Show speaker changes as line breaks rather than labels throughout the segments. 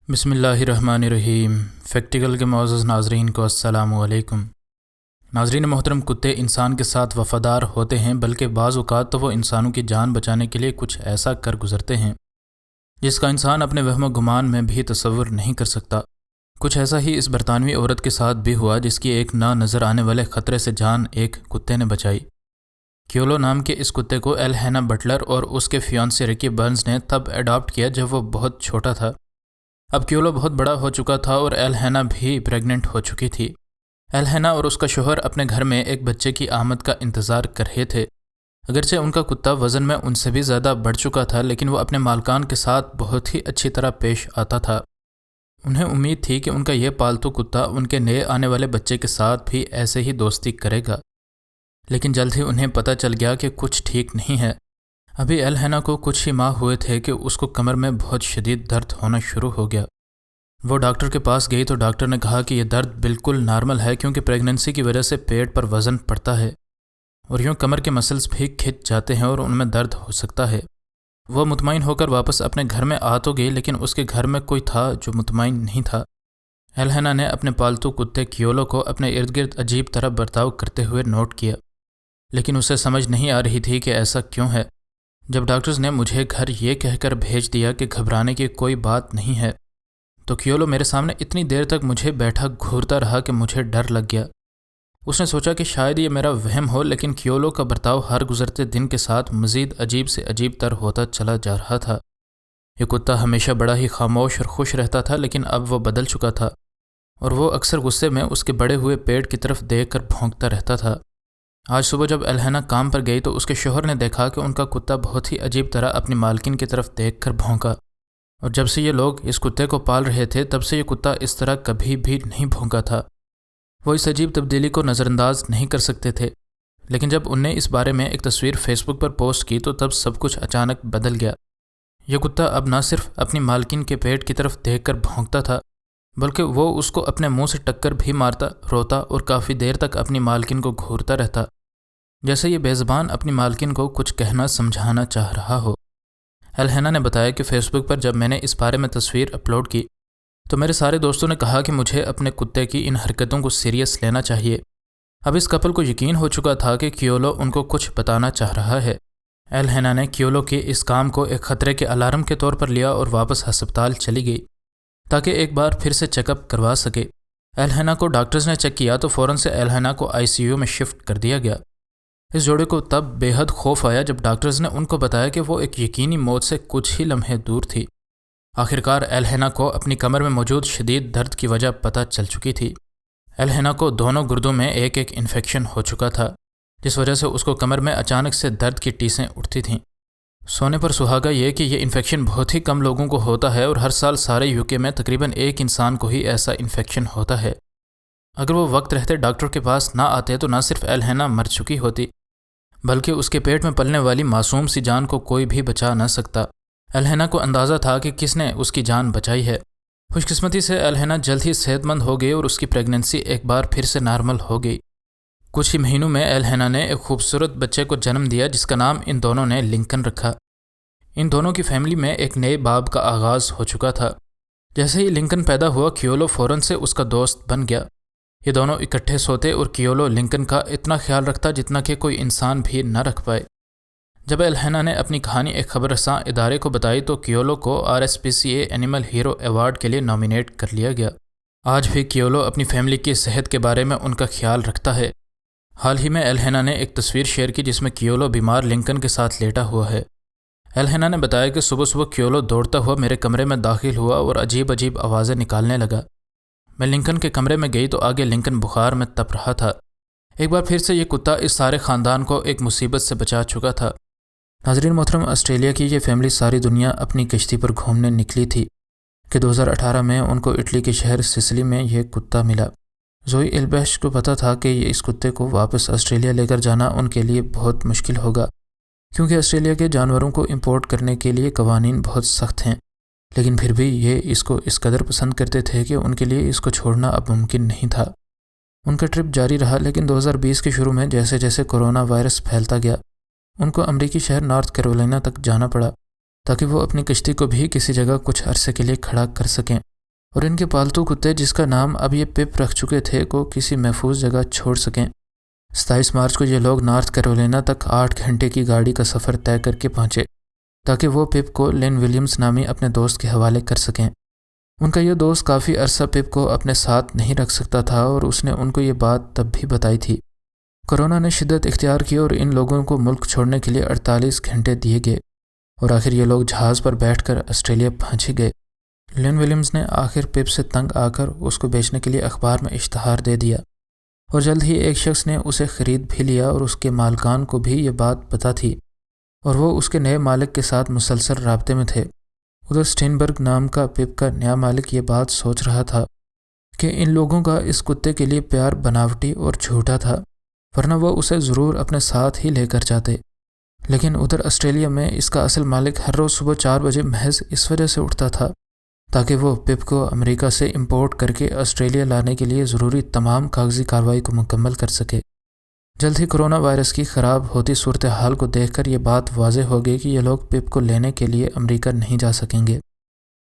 بسم اللہ الرحمن الرحیم۔ فیکٹیکل کے معزز ناظرین کو السلام علیکم۔ ناظرین محترم، کتے انسان کے ساتھ وفادار ہوتے ہیں، بلکہ بعض اوقات تو وہ انسانوں کی جان بچانے کے لیے کچھ ایسا کر گزرتے ہیں جس کا انسان اپنے وہم و گمان میں بھی تصور نہیں کر سکتا۔ کچھ ایسا ہی اس برطانوی عورت کے ساتھ بھی ہوا جس کی ایک نہ نظر آنے والے خطرے سے جان ایک کتے نے بچائی۔ کیولو نام کے اس کتے کو ایل ہیننا بٹلر اور اس کے فیانسے رکی برنز نے تب اڈاپٹ کیا جب وہ بہت چھوٹا تھا۔ اب کیولو بہت بڑا ہو چکا تھا اور ایل ہیننا بھی پریگننٹ ہو چکی تھی۔ ایل ہیننا اور اس کا شوہر اپنے گھر میں ایک بچے کی آمد کا انتظار کر رہے تھے۔ اگرچہ ان کا کتا وزن میں ان سے بھی زیادہ بڑھ چکا تھا، لیکن وہ اپنے مالکان کے ساتھ بہت ہی اچھی طرح پیش آتا تھا۔ انہیں امید تھی کہ ان کا یہ پالتو کتا ان کے نئے آنے والے بچے کے ساتھ بھی ایسے ہی دوستی کرے گا، لیکن جلد ہی انہیں پتہ چل گیا کہ کچھ ٹھیک نہیں ہے۔ ابھی ایل ہیننا کو کچھ ہی ماہ ہوئے تھے کہ اس کو کمر میں بہت شدید درد ہونا شروع ہو گیا۔ وہ ڈاکٹر کے پاس گئی تو ڈاکٹر نے کہا کہ یہ درد بالکل نارمل ہے، کیونکہ پریگننسی کی وجہ سے پیٹ پر وزن پڑتا ہے اور یوں کمر کے مسلز بھی کھنچ جاتے ہیں اور ان میں درد ہو سکتا ہے۔ وہ مطمئن ہو کر واپس اپنے گھر میں آ تو گئی، لیکن اس کے گھر میں کوئی تھا جو مطمئن نہیں تھا۔ ایل ہیننا نے اپنے پالتو کتے کیولو کو اپنے ارد گرد عجیب طرح برتاؤ کرتے ہوئے نوٹ کیا، لیکن اسے سمجھ نہیں آ رہی تھی کہ ایسا کیوں ہے۔ جب ڈاکٹرز نے مجھے گھر یہ کہہ کر بھیج دیا کہ گھبرانے کی کوئی بات نہیں ہے، تو کیولو میرے سامنے اتنی دیر تک مجھے بیٹھا گھورتا رہا کہ مجھے ڈر لگ گیا۔ اس نے سوچا کہ شاید یہ میرا وہم ہو، لیکن کیولو کا برتاؤ ہر گزرتے دن کے ساتھ مزید عجیب سے عجیب تر ہوتا چلا جا رہا تھا۔ یہ کتا ہمیشہ بڑا ہی خاموش اور خوش رہتا تھا، لیکن اب وہ بدل چکا تھا اور وہ اکثر غصے میں اس کے بڑے ہوئے پیٹ کی طرف دیکھ کر بھونکتا رہتا تھا۔ آج صبح جب ایل ہیننا کام پر گئی تو اس کے شوہر نے دیکھا کہ ان کا کتا بہت ہی عجیب طرح اپنی مالکن کی طرف دیکھ کر بھونکا، اور جب سے یہ لوگ اس کتے کو پال رہے تھے تب سے یہ کتا اس طرح کبھی بھی نہیں بھونکا تھا۔ وہ اس عجیب تبدیلی کو نظر انداز نہیں کر سکتے تھے، لیکن جب ان نے اس بارے میں ایک تصویر فیس بک پر پوسٹ کی تو تب سب کچھ اچانک بدل گیا۔ یہ کتا اب نہ صرف اپنی مالکن کے پیٹ کی طرف دیکھ کر بھونکتا تھا، بلکہ وہ اس کو اپنے منہ سے ٹکر بھی مارتا، روتا اور کافی دیر تک اپنی مالکن کو گھورتا رہتا، جیسے یہ بے زبان اپنی مالکن کو کچھ کہنا سمجھانا چاہ رہا ہو۔ ایل ہیننا نے بتایا کہ فیس بک پر جب میں نے اس بارے میں تصویر اپلوڈ کی تو میرے سارے دوستوں نے کہا کہ مجھے اپنے کتے کی ان حرکتوں کو سیریس لینا چاہیے۔ اب اس کپل کو یقین ہو چکا تھا کہ کیولو ان کو کچھ بتانا چاہ رہا ہے۔ ایل ہیننا نے کیولو کے اس کام کو ایک خطرے کے الارم کے طور پر لیا اور واپس ہسپتال چلی گئی تاکہ ایک بار پھر سے چیک اپ کروا سکے۔ ایل ہیننا کو ڈاکٹرز نے چیک کیا تو فوراً سے ایل ہیننا کو ICU میں شفٹ کر دیا گیا۔ اس جوڑے کو تب بے حد خوف آیا جب ڈاکٹرز نے ان کو بتایا کہ وہ ایک یقینی موت سے کچھ ہی لمحے دور تھی۔ آخرکار ایل ہیننا کو اپنی کمر میں موجود شدید درد کی وجہ پتہ چل چکی تھی۔ ایل ہیننا کو دونوں گردوں میں ایک انفیکشن ہو چکا تھا، جس وجہ سے اس کو کمر میں اچانک سے درد کی ٹیسیں اٹھتی تھیں۔ سونے پر سہاگا یہ کہ یہ انفیکشن بہت ہی کم لوگوں کو ہوتا ہے اور ہر سال سارے UK میں تقریباً ایک انسان کو ہی ایسا انفیکشن ہوتا ہے۔ اگر وہ وقت رہتے ڈاکٹر کے پاس نہ آتے تو نہ صرف ایل ہیننا مر چکی ہوتی، بلکہ اس کے پیٹ میں پلنے والی معصوم سی جان کو کوئی بھی بچا نہ سکتا۔ ایل ہیننا کو اندازہ تھا کہ کس نے اس کی جان بچائی ہے۔ خوش قسمتی سے ایل ہیننا جلد ہی صحت مند ہو گئی اور اس کی پریگننسی ایک بار پھر سے نارمل ہو گئی۔ کچھ ہی مہینوں میں ایل ہیننا نے ایک خوبصورت بچے کو جنم دیا جس کا نام ان دونوں نے لنکن رکھا۔ ان دونوں کی فیملی میں ایک نئے باب کا آغاز ہو چکا تھا۔ جیسے ہی لنکن پیدا ہوا کیولو فوراً سے اس کا دوست بن گیا۔ یہ دونوں اکٹھے سوتے اور کیولو لنکن کا اتنا خیال رکھتا جتنا کہ کوئی انسان بھی نہ رکھ پائے۔ جب ایل ہیننا نے اپنی کہانی ایک خبر رساں ادارے کو بتائی تو کیولو کو RSPCA اینیمل ہیرو ایوارڈ کے لیے نامینیٹ کر لیا گیا۔ آج بھی کیولو اپنی فیملی کی صحت کے بارے میں ان کا خیال رکھتا ہے۔ حال ہی میں ایل ہیننا نے ایک تصویر شیئر کی جس میں کیولو بیمار لنکن کے ساتھ لیٹا ہوا ہے۔ ایل ہیننا نے بتایا کہ صبح صبح کیولو دوڑتا ہوا میرے کمرے میں داخل ہوا اور عجیب عجیب آوازیں نکالنے لگا۔ میں لنکن کے کمرے میں گئی تو آگے لنکن بخار میں تپ رہا تھا۔ ایک بار پھر سے یہ کتا اس سارے خاندان کو ایک مصیبت سے بچا چکا تھا۔ ناظرین محترم، آسٹریلیا کی یہ فیملی ساری دنیا اپنی کشتی پر گھومنے نکلی تھی کہ 2018 میں ان کو اٹلی کے شہر سسلی میں یہ کتا ملا۔ زوئی ایلبیش کو پتہ تھا کہ اس کتے کو واپس آسٹریلیا لے کر جانا ان کے لیے بہت مشکل ہوگا، کیونکہ آسٹریلیا کے جانوروں کو امپورٹ کرنے کے لیے قوانین بہت سخت ہیں، لیکن پھر بھی یہ اس کو اس قدر پسند کرتے تھے کہ ان کے لیے اس کو چھوڑنا اب ممکن نہیں تھا۔ ان کا ٹرپ جاری رہا، لیکن 2020 کے شروع میں جیسے جیسے کورونا وائرس پھیلتا گیا ان کو امریکی شہر نارتھ کیرولینا تک جانا پڑا تاکہ وہ اپنی کشتی کو بھی کسی جگہ کچھ عرصے کے لیے کھڑا کر سکیں۔ اور ان کے پالتو کتے جس کا نام اب یہ پپ رکھ چکے تھے کو کسی محفوظ جگہ چھوڑ سکیں۔ 27 مارچ کو یہ لوگ نارتھ کیرولینا تک 8 گھنٹے کی گاڑی کا سفر طے کر کے پہنچے تاکہ وہ پپ کو لین ولیمز نامی اپنے دوست کے حوالے کر سکیں۔ ان کا یہ دوست کافی عرصہ پپ کو اپنے ساتھ نہیں رکھ سکتا تھا اور اس نے ان کو یہ بات تب بھی بتائی تھی۔ کورونا نے شدت اختیار کی اور ان لوگوں کو ملک چھوڑنے کے لیے 48 گھنٹے دیے گئے اور آخر یہ لوگ جہاز پر بیٹھ کر آسٹریلیا پہنچ گئے۔ لین ولیمز نے آخر پپ سے تنگ آ کر اس کو بیچنے کے لیے اخبار میں اشتہار دے دیا اور جلد ہی ایک شخص نے اسے خرید بھی لیا اور اس کے مالکان کو بھی یہ بات پتہ تھی اور وہ اس کے نئے مالک کے ساتھ مسلسل رابطے میں تھے۔ ادھر اسٹینبرگ نام کا پپ کا نیا مالک یہ بات سوچ رہا تھا کہ ان لوگوں کا اس کتے کے لیے پیار بناوٹی اور جھوٹا تھا، ورنہ وہ اسے ضرور اپنے ساتھ ہی لے کر جاتے۔ لیکن ادھر آسٹریلیا میں اس کا اصل مالک ہر روز صبح 4 بجے محض اس وجہ سے اٹھتا تھا تاکہ وہ پپ کو امریکہ سے امپورٹ کر کے آسٹریلیا لانے کے لیے ضروری تمام کاغذی کارروائی کو مکمل کر سکے۔ جلد ہی کرونا وائرس کی خراب ہوتی صورتحال کو دیکھ کر یہ بات واضح ہو گئی کہ یہ لوگ پپ کو لینے کے لیے امریکہ نہیں جا سکیں گے،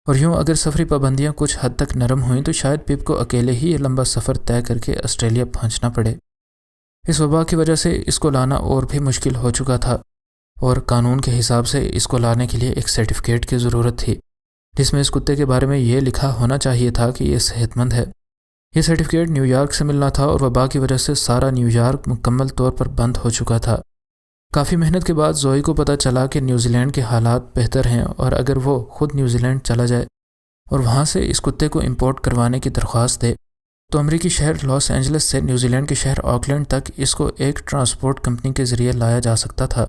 اور یوں اگر سفری پابندیاں کچھ حد تک نرم ہوئیں تو شاید پپ کو اکیلے ہی یہ لمبا سفر طے کر کے آسٹریلیا پہنچنا پڑے۔ اس وبا کی وجہ سے اس کو لانا اور بھی مشکل ہو چکا تھا اور قانون کے حساب سے اس کو لانے کے لیے ایک سرٹیفکیٹ کی ضرورت تھی جس میں اس کتے کے بارے میں یہ لکھا ہونا چاہیے تھا کہ یہ صحت مند ہے۔ یہ سرٹیفکیٹ نیو یارک سے ملنا تھا اور وبا کی وجہ سے سارا نیو یارک مکمل طور پر بند ہو چکا تھا۔ کافی محنت کے بعد زوئی کو پتہ چلا کہ نیوزی لینڈ کے حالات بہتر ہیں اور اگر وہ خود نیوزی لینڈ چلا جائے اور وہاں سے اس کتے کو امپورٹ کروانے کی درخواست دے تو امریکی شہر لاس اینجلس سے نیوزی لینڈ کے شہر آکلینڈ تک اس کو ایک ٹرانسپورٹ کمپنی کے ذریعے لایا جا سکتا تھا۔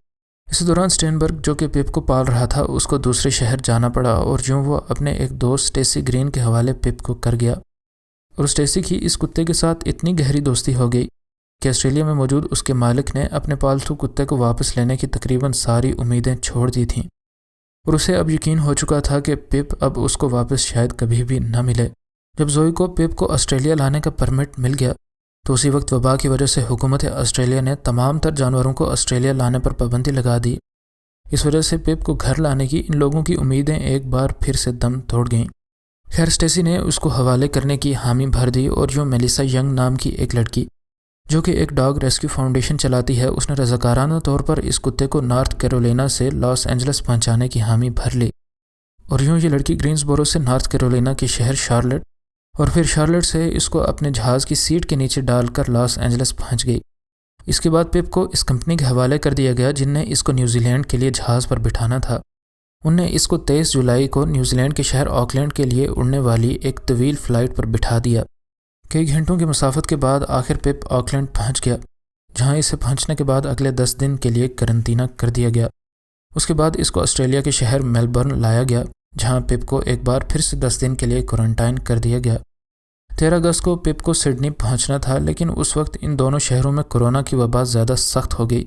اس دوران اسٹینبرگ جو کہ پپ کو پال رہا تھا اس کو دوسرے شہر جانا پڑا اور جو وہ اپنے ایک دوست اسٹیسی گرین کے حوالے پپ کو کر گیا، اور اسٹیسی کی اس کتے کے ساتھ اتنی گہری دوستی ہو گئی کہ آسٹریلیا میں موجود اس کے مالک نے اپنے پالتو کتے کو واپس لینے کی تقریباً ساری امیدیں چھوڑ دی تھیں اور اسے اب یقین ہو چکا تھا کہ پپ اب اس کو واپس شاید کبھی بھی نہ ملے۔ جب زوئی کو پپ کو آسٹریلیا لانے کا پرمٹ مل گیا تو اسی وقت وبا کی وجہ سے حکومت آسٹریلیا نے تمام تر جانوروں کو آسٹریلیا لانے پر پابندی لگا دی۔ اس وجہ سے پپ کو گھر لانے کی ان لوگوں کی امیدیں ایک بار پھر سے دم توڑ گئیں۔ خیر اسٹیسی نے اس کو حوالے کرنے کی حامی بھر دی اور جو میلیسا ینگ نام کی ایک لڑکی جو کہ ایک ڈاگ ریسکیو فاؤنڈیشن چلاتی ہے اس نے رضاکارانہ طور پر اس کتے کو نارتھ کیرولینا سے لاس اینجلس پہنچانے کی حامی بھر لی، اور یوں یہ لڑکی گرینسبورو سے نارتھ کیرولینا کے شہر شارلٹ اور پھر شارلٹ سے اس کو اپنے جہاز کی سیٹ کے نیچے ڈال کر لاس اینجلس پہنچ گئی۔ اس کے بعد پپ کو اس کمپنی کے حوالے کر دیا گیا جن نے اس کو نیوزی لینڈ کے لیے جہاز پر بٹھانا تھا۔ ان نے اس کو 23 جولائی کو نیوزی لینڈ کے شہر آکلینڈ کے لیے اڑنے والی ایک طویل فلائٹ پر بٹھا دیا۔ کئی گھنٹوں کی مسافت کے بعد آخر پپ آکلینڈ پہنچ گیا، جہاں اسے پہنچنے کے بعد اگلے 10 دن کے لیے قرنطینہ کر دیا گیا۔ اس کے بعد اس کو آسٹریلیا کے شہر میلبرن لایا گیا، جہاں پپ کو ایک بار پھر سے 10 دن کے لیے کوارنٹائن کر دیا گیا۔ 13 اگست کو پپ کو سڈنی پہنچنا تھا، لیکن اس وقت ان دونوں شہروں میں کورونا کی وبا زیادہ سخت ہو گئی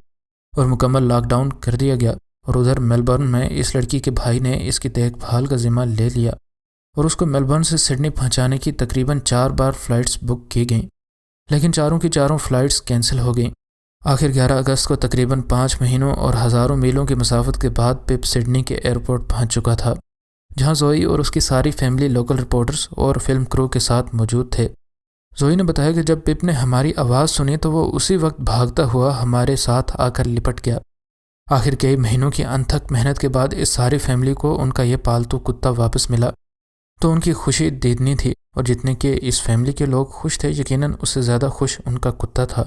اور مکمل لاک ڈاؤن کر دیا گیا، اور ادھر میلبرن میں اس لڑکی کے بھائی نے اس کی دیکھ بھال کا ذمہ لے لیا اور اس کو میلبرن سے سڈنی پہنچانے کی تقریباً 4 بار فلائٹس بک کی گئیں، لیکن چاروں کی چاروں فلائٹس کینسل ہو گئیں۔ آخر 11 اگست کو تقریباً 5 مہینوں اور ہزاروں میلوں کی مسافت کے بعد پپ سڈنی کے ایئرپورٹ پہنچ چکا تھا، جہاں زوئی اور اس کی ساری فیملی لوکل رپورٹرز اور فلم کرو کے ساتھ موجود تھے۔ زوئی نے بتایا کہ جب پپ نے ہماری آواز سنی تو وہ اسی وقت بھاگتا ہوا ہمارے ساتھ آ کر لپٹ گیا۔ آخر کئی مہینوں کی انتھک محنت کے بعد اس ساری فیملی کو ان کا یہ پالتو کتا واپس ملا تو ان کی خوشی دیدنی تھی، اور جتنے کہ اس فیملی کے لوگ خوش تھے یقیناً اس سے زیادہ خوش ان کا کتا تھا۔